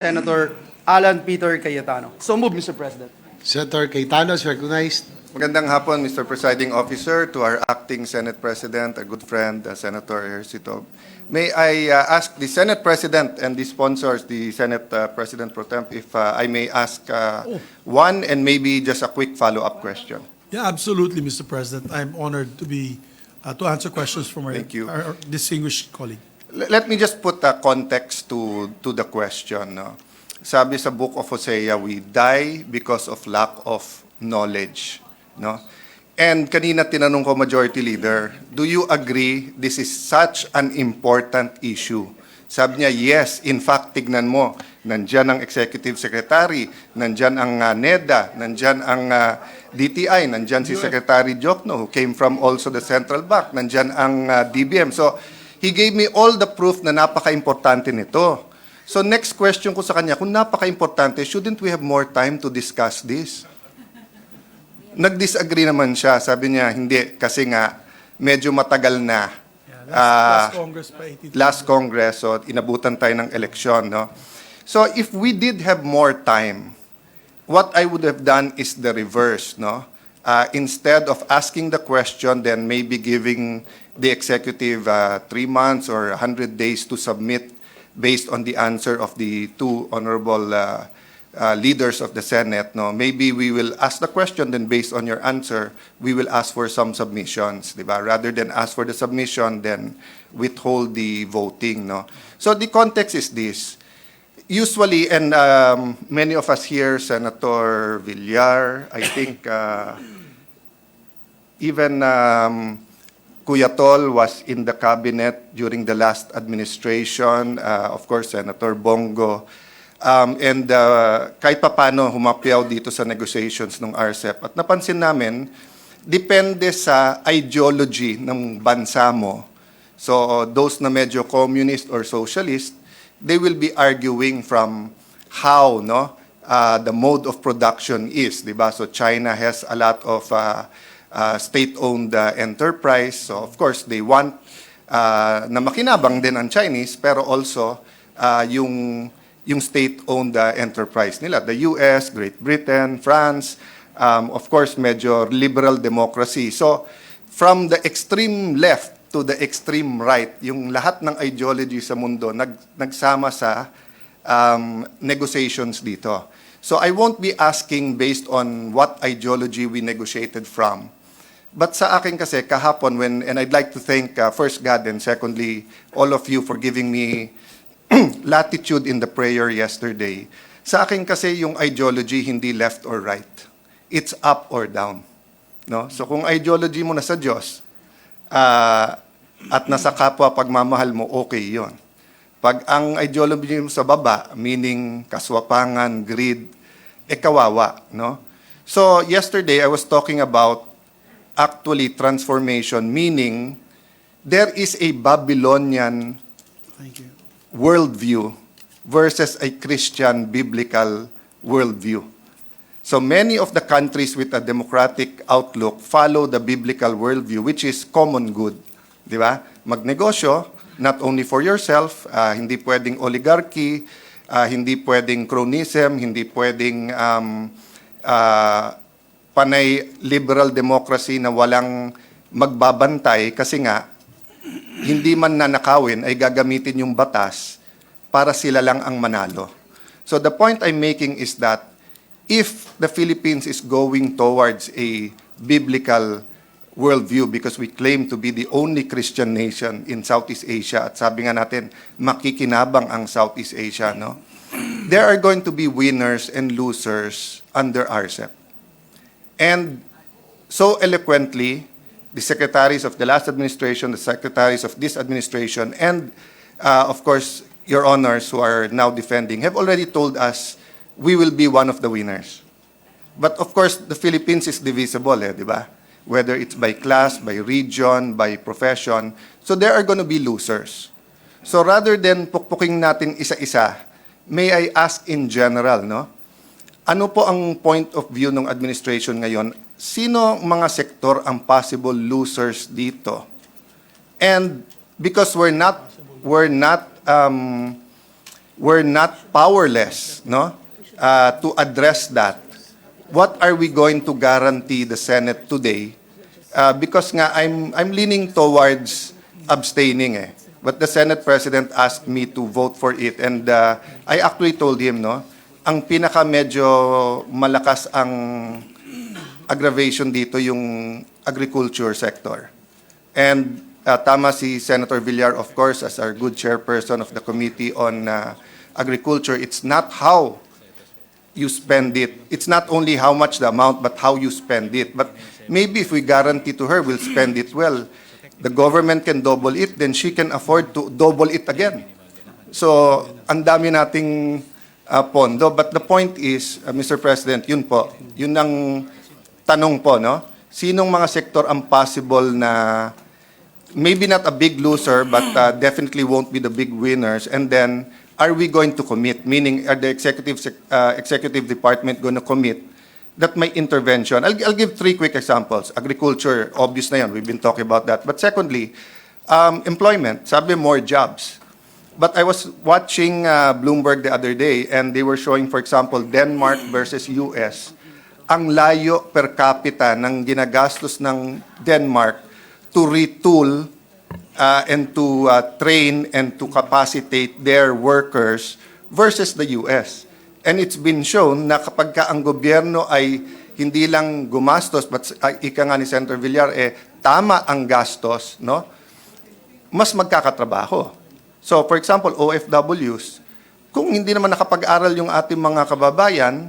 Senator Alan Peter Cayetano. So move, Mr. President. Senator Cayetano is recognized. Magandang hapon, Mr. Presiding Officer, to our acting Senate President, a good friend, Senator Rcep. May I ask the Senate President and the sponsors, the Senate President Pro Temp, if I may ask one and maybe just a quick follow-up question. Yeah, absolutely, Mr. President. I'm honored to be to answer questions from Thank you. our distinguished colleague. Let me just put a context to the question. No? Sabi sa Book of Hosea, we die because of lack of knowledge. No? And kanina tinanong ko, Majority Leader, do you agree this is such an important issue? Sabi niya, yes. In fact, tignan mo, nandyan ang Executive Secretary, nandyan ang NEDA, nandyan ang DTI, nandyan si Secretary Jokno, who came from also the Central Bank, nandyan ang DBM. So, he gave me all the proof na napaka-importante nito. So next question ko sa kanya, kung napaka-importante, shouldn't we have more time to discuss this? Nag-disagree naman siya. Sabi niya, hindi, kasi nga, medyo matagal na. Last Congress pa 82. Last Congress, so inabutan tayo ng eleksyon. No? So if we did have more time, what I would have done is the reverse. No? Instead of asking the question, then maybe giving the executive 3 months or 100 days to submit based on the answer of the two honorable leaders of the Senate. No? Maybe we will ask the question, then based on your answer, we will ask for some submissions. Diba? Rather than ask for the submission, then withhold the voting. No? So the context is this. Usually, and many of us here, Senator Villar, I think even Kuya Tol was in the cabinet during the last administration, of course, Senator Bongo, and kahit papano humapyaw dito sa negotiations ng Rcep. At napansin namin, depende sa ideology ng bansa mo. So those na medyo communist or socialist, they will be arguing from how the mode of production is. Diba? So China has a lot of state-owned enterprise. So of course, they want na makinabang din ang Chinese, pero also yung state-owned enterprise nila. The US, Great Britain, France, of course, medyo liberal democracy. So from the extreme left to the extreme right, yung lahat ng ideology sa mundo nagsama sa negotiations dito. So I won't be asking based on what ideology we negotiated from. But sa akin kasi kahapon and I'd like to thank first God and secondly all of you for giving me latitude in the prayer yesterday. Sa akin kasi yung ideology hindi left or right. It's up or down. No? So kung ideology mo na sa Diyos at nasa kapwa pagmamahal mo, okay yon. Pag ang ideology mo sa baba, meaning kaswapangan, greed, kawawa. No? So yesterday I was talking about actually transformation, meaning there is a Babylonian worldview versus a Christian biblical worldview. So many of the countries with a democratic outlook follow the biblical worldview, which is common good. Di ba? Magnegosyo, not only for yourself, hindi pwedeng oligarchy, hindi pwedeng cronyism, hindi pwedeng panay liberal democracy na walang magbabantay kasi nga hindi man nanakawin ay gagamitin yung batas para sila lang ang manalo. So the point I'm making is that if the Philippines is going towards a biblical worldview because we claim to be the only Christian nation in Southeast Asia at sabi nga natin makikinabang ang Southeast Asia, no? There are going to be winners and losers under Rcep. And so eloquently, the secretaries of the last administration, the secretaries of this administration, and of course, your honors who are now defending, have already told us we will be one of the winners. But of course, the Philippines is divisible, di ba? Whether it's by class, by region, by profession. So there are going to be losers. So rather than pukpuking natin isa-isa, may I ask in general, no? Ano po ang point of view ng administration ngayon? Sino mga sektor ang possible losers dito? And because we're not we're not powerless, no, to address that, what are we going to guarantee the Senate today? Because nga I'm leaning towards abstaining eh. But the Senate President asked me to vote for it, and I actually told him, no, ang pinaka medyo malakas ang aggravation dito yung agriculture sector. And tama si Senator Villar, of course, as our good chairperson of the Committee on Agriculture, it's not how you spend it. It's not only how much the amount, but how you spend it. But maybe if we guarantee to her we'll spend it well, the government can double it, then she can afford to double it again. So, ang dami nating pondo. But the point is, Mr. President, yun po, yun ang tanong po, no? Sinong mga sektor ang possible na maybe not a big loser, but definitely won't be the big winners? And then, are we going to commit? Meaning, are the executive department going to commit that may intervention? I'll give 3 quick examples. Agriculture, obvious na yan. We've been talking about that. But secondly, employment. Sabi, more jobs. But I was watching Bloomberg the other day, and they were showing, for example, Denmark versus US. Ang layo per capita ng ginagastos ng Denmark to retool and to train and to capacitate their workers versus the US. And it's been shown na kapag ka ang gobyerno ay hindi lang gumastos, but ika nga ni Senator Villar, tama ang gastos, no? Mas magkakatrabaho. So, for example, OFWs, kung hindi naman nakapag-aral yung ating mga kababayan,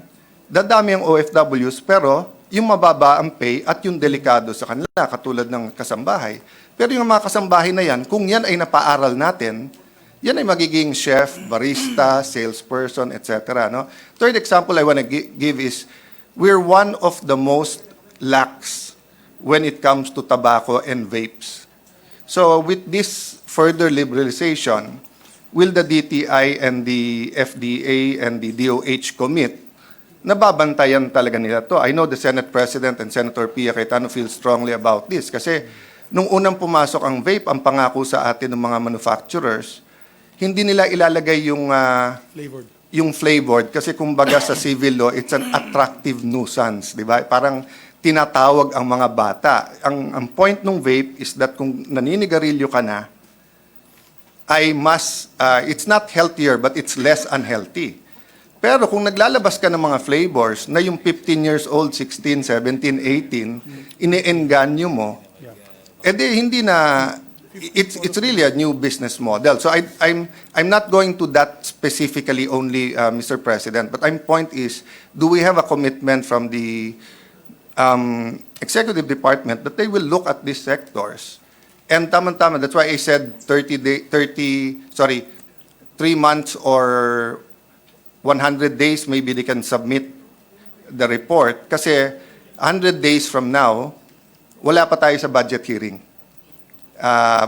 dadami ang OFWs, pero yung mababa ang pay at yung delikado sa kanila, katulad ng kasambahay. Pero yung mga kasambahay na yan, kung yan ay napaaral natin, yan ay magiging chef, barista, salesperson, etc. No? Third example I want to give is, we're one of the most lax when it comes to tobacco and vapes. So with this further liberalization, will the DTI and the FDA and the DOH commit? Nababantayan talaga nila to. I know the Senate President and Senator Pia Cayetano feel strongly about this kasi nung unang pumasok ang vape, ang pangako sa atin ng mga manufacturers, hindi nila ilalagay yung flavored kasi kumbaga sa civil law, it's an attractive nuisance, di ba? Parang tinatawag ang mga bata. Ang point ng vape is that kung naninigarilyo ka na, ay mas, it's not healthier but it's less unhealthy. Pero kung naglalabas ka ng mga flavors na yung 15 years old, 16, 17, 18, ine-engganyo mo, edi hindi na, it's really a new business model. So I'm not going to that specifically only, Mr. President, but my point is, do we have a commitment from the executive department that they will look at these sectors? And tama-tama, that's why I said 3 months or 100 days, maybe they can submit the report. Kasi 100 days from now, wala pa tayo sa budget hearing.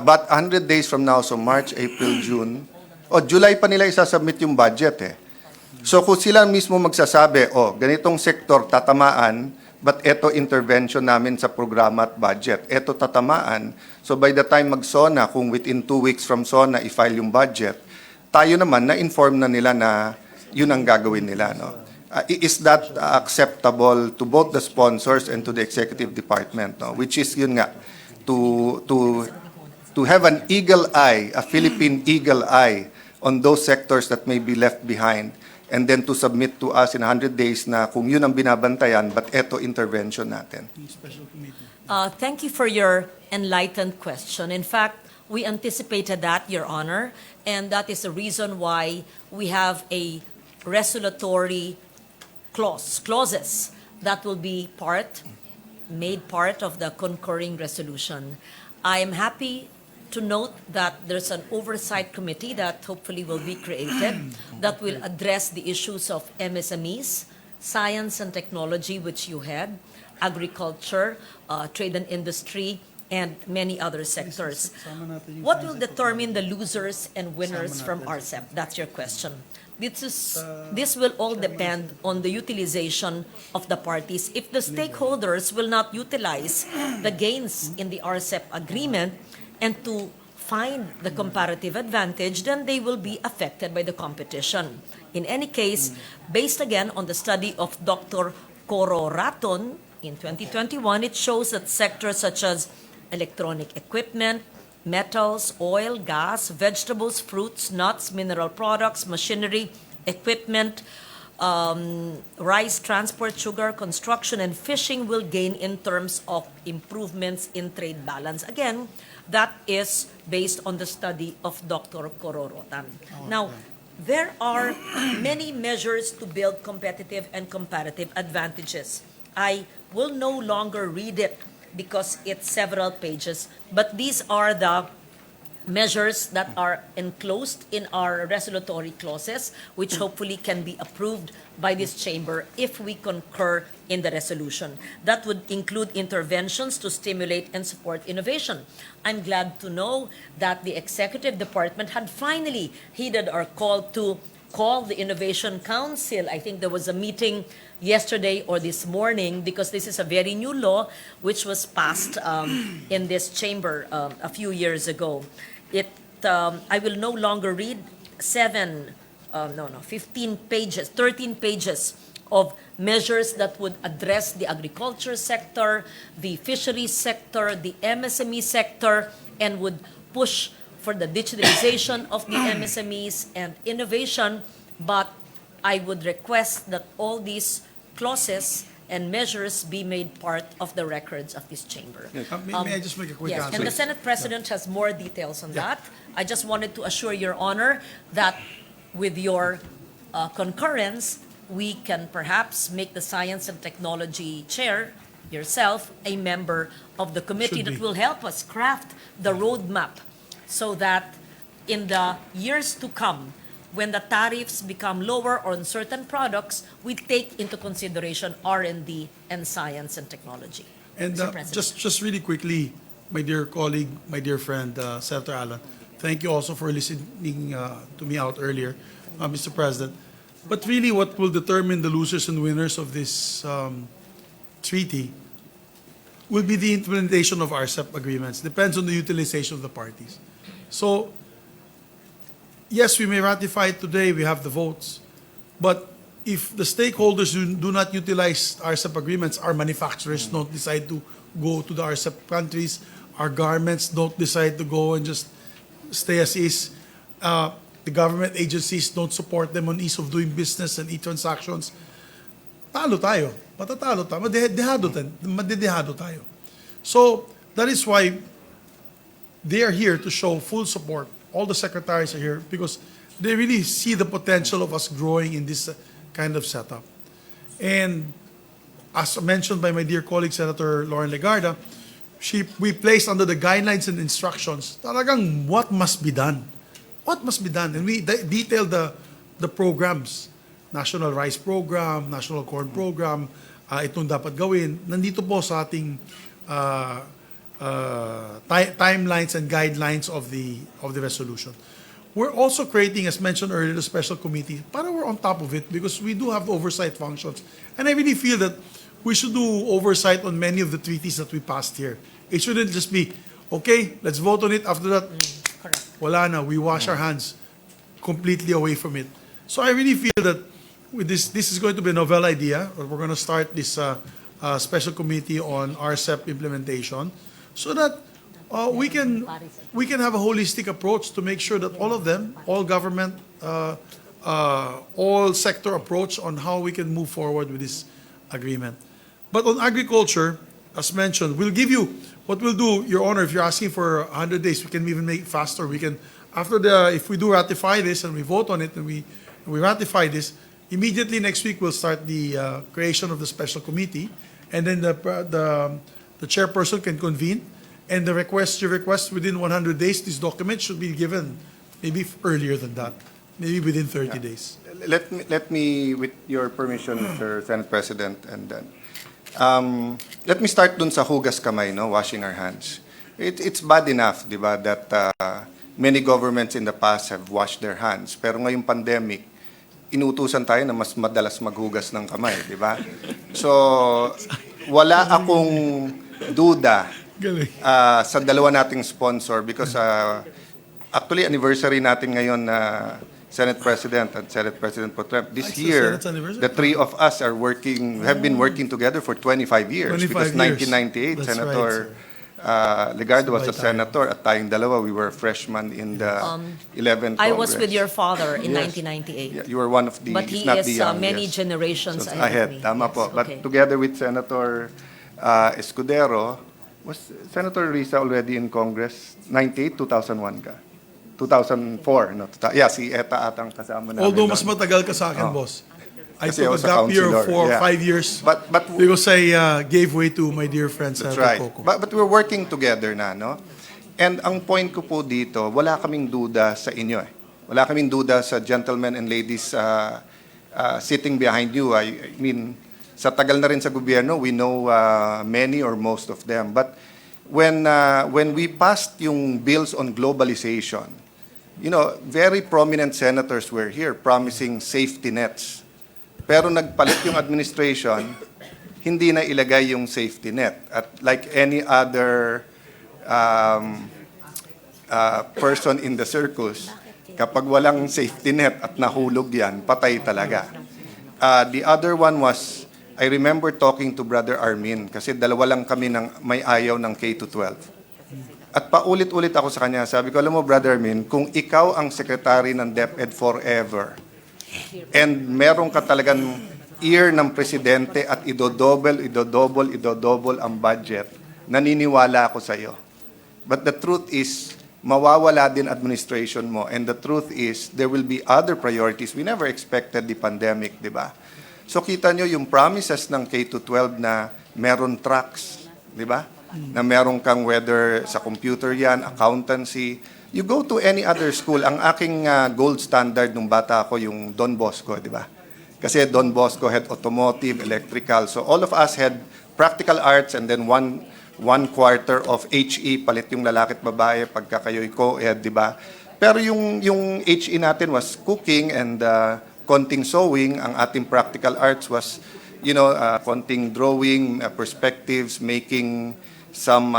But 100 days from now, so March, April, June, July pa nila isasubmit yung budget eh. So kung sila mismo magsasabi, ganitong sektor tatamaan, but eto intervention namin sa programa at budget, eto tatamaan. So by the time mag-SONA, kung within 2 weeks from SONA, i-file yung budget, tayo naman na-inform na nila na yun ang gagawin nila, no? Is that acceptable to both the sponsors and to the executive department, no? Which is yun nga, to have an eagle eye, a Philippine eagle eye on those sectors that may be left behind, and then to submit to us in 100 days na kung yun ang binabantayan, but eto intervention natin. Thank you for your enlightened question. In fact, we anticipated that, Your Honor, and that is the reason why we have a resolutory clauses that will be made part of the concurring resolution. I am happy to note that there's an oversight committee that hopefully will be created that will address the issues of MSMEs, science and technology, which you had, agriculture, trade and industry, and many other sectors. What will determine the losers and winners from Rcep? That's your question. This will all depend on the utilization of the parties. If the stakeholders will not utilize the gains in the Rcep agreement and to find the comparative advantage, then they will be affected by the competition. In any case, based again on the study of Dr. Cororaton in 2021, it shows that sectors such as electronic equipment, metals, oil, gas, vegetables, fruits, nuts, mineral products, machinery, equipment, rice, transport, sugar, construction, and fishing will gain in terms of improvements in trade balance. Again, that is based on the study of Dr. Kororotan. Now, there are many measures to build competitive and comparative advantages. I will no longer read it because it's several pages, but these are the measures that are enclosed in our resolutory clauses, which hopefully can be approved by this chamber if we concur in the resolution. That would include interventions to stimulate and support innovation. I'm glad to know that the Executive Department had finally heeded our call to call the Innovation Council. I think there was a meeting yesterday or this morning because this is a very new law which was passed in this chamber a few years ago. I will no longer read 15 pages, 13 pages of measures that would address the agriculture sector, the fisheries sector, the MSME sector, and would push for the digitalization of the MSMEs and innovation. But I would request that all these clauses and measures be made part of the records of this chamber. May I just make a quick Yes, answer? and the Senate President has more details on that. I just wanted to assure Your Honor that with your concurrence, we can perhaps make the Science and Technology Chair, yourself, a member of the committee Should be. that will help us craft the roadmap so that in the years to come, when the tariffs become lower on certain products, we take into consideration R&D and science and technology. And Mr. President. just really quickly, my dear colleague, my dear friend, Senator Alan, thank you also for listening to me out earlier, Mr. President. But really what will determine the losers and winners of this treaty will be the implementation of Rcep agreements. Depends on the utilization of the parties. So, yes, we may ratify it today, we have the votes, but if the stakeholders do not utilize Rcep agreements, our manufacturers don't decide to go to the Rcep countries, our garments don't decide to go and just stay as is, the government agencies don't support them on ease of doing business and e-transactions, talo tayo, matatalo tayo, madedehado tayo. So, that is why they are here to show full support. All the secretaries are here because they really see the potential of us growing in this kind of setup. And as mentioned by my dear colleague, Senator Lauren Legarda, we placed under the guidelines and instructions talagang what must be done. What must be done? And we detailed the programs. National Rice Program, National Corn Program, itong dapat gawin. Nandito po sa ating timelines and guidelines of the resolution. We're also creating, as mentioned earlier, the special committee. Para we're on top of it because we do have oversight functions. And I really feel that we should do oversight on many of the treaties that we passed here. It shouldn't just be, okay, let's vote on it. After that, Correct. wala na, we wash our hands completely away from it. So I really feel that with this is going to be a novel idea. We're going to start this special committee on RCEP implementation, so that we can have a holistic approach to make sure that all of them, all government, all sector approach on how we can move forward with this agreement. But on agriculture, as mentioned, we'll give you what we'll do, Your Honor. If you're asking for 100 days, we can even make it faster. We can, if we do ratify this and we vote on it and we ratify this, immediately next week we'll start the creation of the special committee, and then the chairperson can convene, and you request within 100 days. This document should be given maybe earlier than that, maybe within 30 days. Let me, with your permission, Mr. Senate President, and then let me start dun sa hugas kamay, no, washing our hands. It's bad enough, di ba, that many governments in the past have washed their hands. Pero ngayong pandemic, inutusan tayo na mas madalas maghugas ng kamay, di ba? So, wala akong duda Galing. sa dalawa nating sponsor because actually anniversary natin ngayon na Senate President and Senate President Pro Tem. This It's the year, Senate's anniversary? the three of us have been working together for 25 years 25 because years. 1998, That's Senator Legardo was a senator at tayong dalawa. We were freshmen in the 11th I was Congress. with your father in Yes. 1998. Yeah, you were one of the, But if he not is the many youngest. generations So, ahead of me. Tama po. Yes, But okay. together with Senator Escudero, was Senator Risa already in Congress? 98, 2001 ka? 2004, no? Yeah, si Eta atang kasama namin. Although doon. mas matagal ka sa akin, boss. I Kasi I took a was a gap year counselor, for yeah. 5 years But because I gave way to my dear friend That's Senator right. Coco. But we're working together na, no? And ang point ko po dito, wala kaming duda sa inyo eh. Wala kaming duda sa gentlemen and ladies sitting behind you. I mean, sa tagal na rin sa gobyerno, we know many or most of them. But when we passed yung bills on globalization, you know, very prominent senators were here promising safety nets. Pero nagpalit yung administration, hindi na ilagay yung safety net. At like any other person in the circus, kapag walang safety net at nahulog yan, patay talaga. The other one was, I remember talking to Brother Armin, kasi dalawa lang kami ng may ayaw ng K-12. At paulit-ulit ako sa kanya, sabi ko, alam mo Brother Armin, kung ikaw ang secretary ng DepEd forever, and meron ka talagang ear ng presidente at idodouble ang budget, naniniwala ako sa iyo. But the truth is, mawawala din administration mo. And the truth is, there will be other priorities. We never expected the pandemic, di ba? So kita nyo yung promises ng K-12 na meron tracks, di ba? Na meron kang whether sa computer yan, accountancy. You go to any other school, ang aking gold standard nung bata ako yung Don Bosco, di ba? Kasi Don Bosco had automotive, electrical. So all of us had practical arts and then one quarter of HE, palit yung lalaki at babae pagka kayo'y co-ed, di ba? Pero yung HE natin was cooking and konting sewing. Ang ating practical arts was, you know, konting drawing, perspectives, making some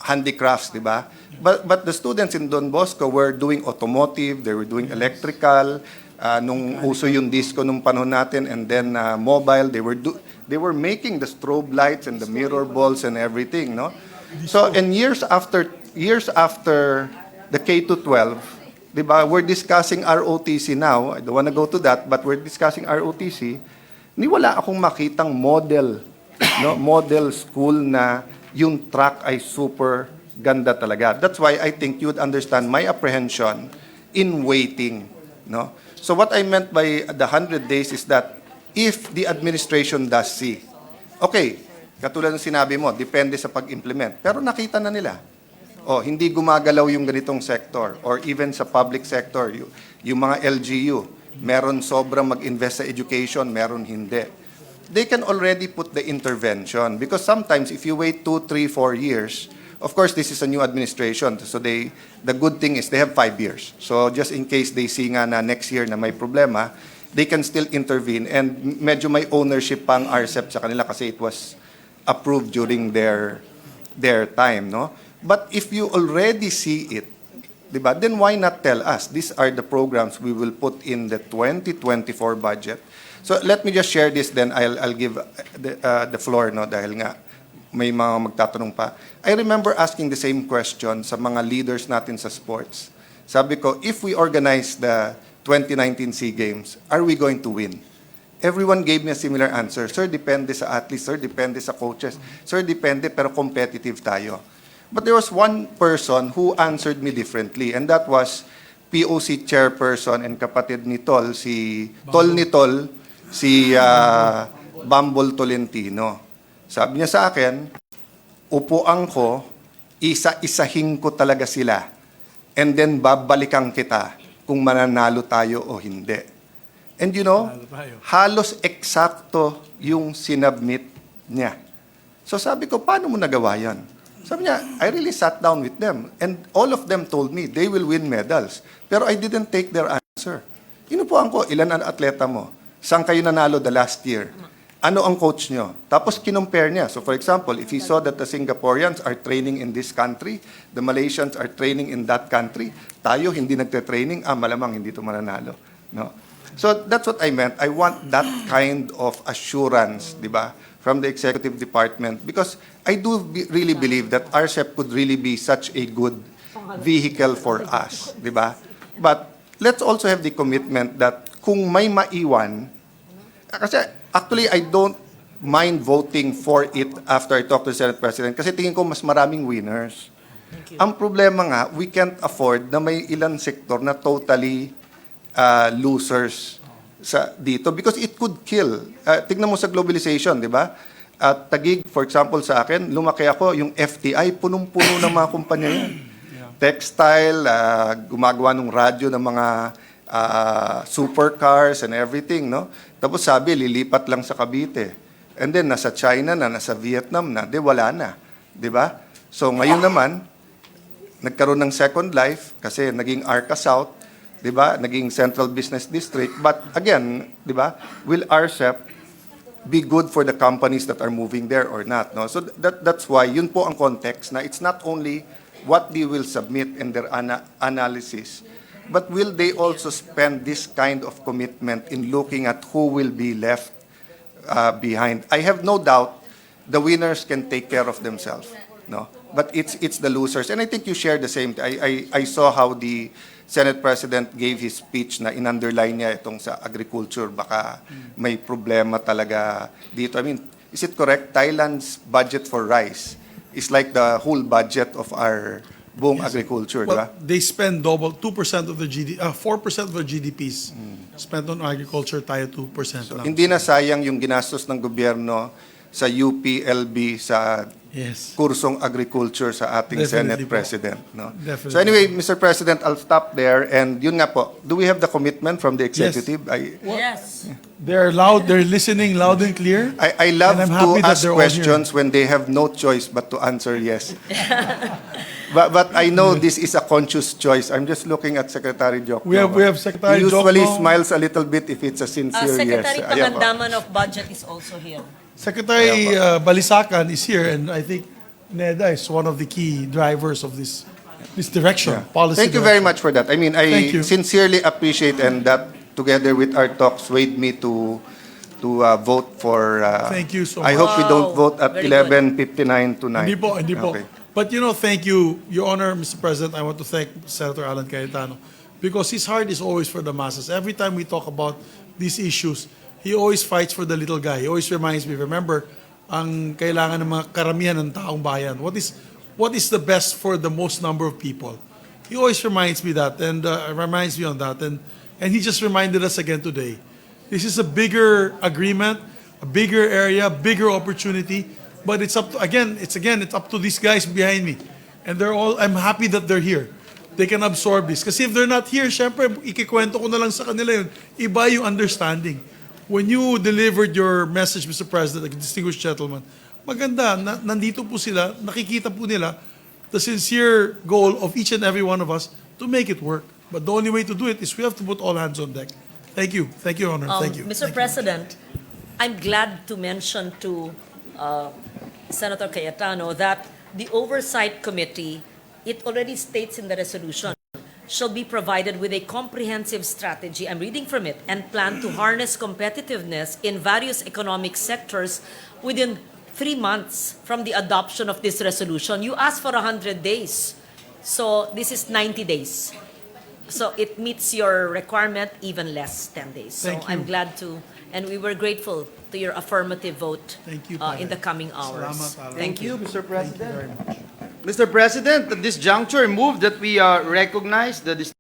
handicrafts, di ba? But the students in Don Bosco were doing automotive, they were doing electrical, nung uso yung disco nung panahon natin, and then mobile, they were making the strobe lights and the mirror balls and everything, no? So, and years after the K-12, di ba, we're discussing ROTC now. I don't want to go to that, but we're discussing ROTC. Ni wala akong makitang model, no? Model school na yung track ay super ganda talaga. That's why I think you would understand my apprehension in waiting, no? So what I meant by the 100 days is that if the administration does see, okay, katulad ng sinabi mo, depende sa pag-implement. Pero nakita na nila. Oh, hindi gumagalaw yung ganitong sector or even sa public sector, yung mga LGU, meron sobrang mag-invest sa education, meron hindi. They can already put the intervention because sometimes if you wait 2, 3, 4 years, of course this is a new administration, so the good thing is they have 5 years. So just in case they see nga na next year na may problema, they can still intervene and medyo may ownership pang Rcep sa kanila kasi it was approved during their time, no? But if you already see it, diba, then why not tell us these are the programs we will put in the 2024 budget? So let me just share this, then I'll give the floor, no, dahil nga may mga magtatanong pa. I remember asking the same question sa mga leaders natin sa sports. Sabi ko, if we organize the 2019 SEA Games, are we going to win? Everyone gave me a similar answer. Sir, depende sa athletes. Sir, depende sa coaches. Sir, depende, pero competitive tayo. But there was one person who answered me differently, and that was POC chairperson and kapatid ni Tol, si Bambol Tolentino. Sabi niya sa akin, upuan ko, isa-isahin ko talaga sila, and then babalikan kita kung mananalo tayo o hindi. And you know, halos eksakto yung sinubmit niya. So sabi ko, paano mo nagawa yan? Sabi niya, I really sat down with them, and all of them told me they will win medals. Pero I didn't take their answer. Inupuan ko, ilan ang atleta mo? Saan kayo nanalo the last year? Ano ang coach nyo? Tapos kinumpare niya. So for example, if he saw that the Singaporeans are training in this country, the Malaysians are training in that country, tayo hindi nagte-training, malamang hindi ito mananalo. No? So that's what I meant. I want that kind of assurance, di ba, from the executive department, because I do really believe that Rcep could really be such a good vehicle for us, di ba? But let's also have the commitment that kung may maiwan, kasi actually I don't mind voting for it after I talk to the Senate President kasi tingin ko mas maraming winners. Ang problema nga, we can't afford na may ilang sektor na totally losers dito because it could kill. Tignan mo sa globalization, di ba? At Taguig, for example, sa akin, lumaki ako, yung FTI, punong-puno ng mga kumpanya yan. Textile, gumagawa ng radyo ng mga supercars and everything, no? Tapos sabi, lilipat lang sa Cavite. And then, nasa China na, nasa Vietnam na, wala na. Di ba? So, ngayon naman, nagkaroon ng second life kasi naging Arca South, di ba? Naging Central Business District. But again, di ba? Will Rcep be good for the companies that are moving there or not? No? So, that's why, yun po ang context na it's not only what they will submit in their analysis, but will they also spend this kind of commitment in looking at who will be left behind? I have no doubt the winners can take care of themselves, no? But it's the losers, and I think you share the same. I saw how the Senate President gave his speech na in-underline niya itong sa agriculture. Baka may problema talaga dito. I mean, is it correct? Thailand's budget for rice is like the whole budget of our buong agriculture, di ba? Well, they spend double, 2% of the 4% of the GDPs spent on agriculture, tayo 2% lang. Hindi na sayang yung ginastos ng gobyerno sa UPLB sa kursong agriculture sa ating Definitely Senate po. President. No? Definitely. So anyway, Mr. President, I'll stop there. And yun nga po, do we have the commitment from the executive? Yes. They're loud, they're listening loud and clear. I love And I'm to happy that ask they're all here. questions when they have no choice but to answer yes. But I know this is a conscious choice. I'm just looking at Secretary Jokno. We have Secretary He usually Jokno. smiles a little bit if it's a sincere yes. Secretary Ayan po. Pangandaman of Budget is also here. Secretary Balisacan is here, and I think NEDA is one of the key drivers of this direction, policy. Thank you very much for that. I mean, Thank I you. sincerely appreciate, and that together with our talks swayed me to vote for. Thank you so I much. hope we don't Wow. vote at Very good. 11:59 tonight. Hindi po. Okay. But thank you, Your Honor, Mr. President. I want to thank Senator Alan Cayetano because his heart is always for the masses. Every time we talk about these issues, he always fights for the little guy. He always reminds me, remember, ang kailangan ng mga karamihan ng taong bayan. What is the best for the most number of people? He always reminds me that, and reminds me on that, and he just reminded us again today. This is a bigger agreement, a bigger area, bigger opportunity, but it's up to, it's up to these guys behind me. And I'm happy that they're here. They can absorb this. Kasi if they're not here, syempre, ikikwento ko na lang sa kanila yun. Iba yung understanding. When you delivered your message, Mr. President, a distinguished gentleman, maganda, nandito po sila, nakikita po nila the sincere goal of each and every one of us to make it work. But the only way to do it is we have to put all hands on deck. Thank you. Thank you, Honor. Thank you. Mr. Thank you. President, I'm glad to mention to Senator Cayetano that the Oversight Committee, it already states in the resolution, shall be provided with a comprehensive strategy, I'm reading from it, and plan to harness competitiveness in various economic sectors within 3 months from the adoption of this resolution. You asked for 100 days. So this is 90 days. So it meets your requirement, even less 10 days. So Thank you. I'm glad to, and we were grateful to your affirmative vote Thank you, in the coming hours. Salamat, Alan. Thank you. Mr. Thank you very President. much. Mr. President, at this juncture, I move that we recognize the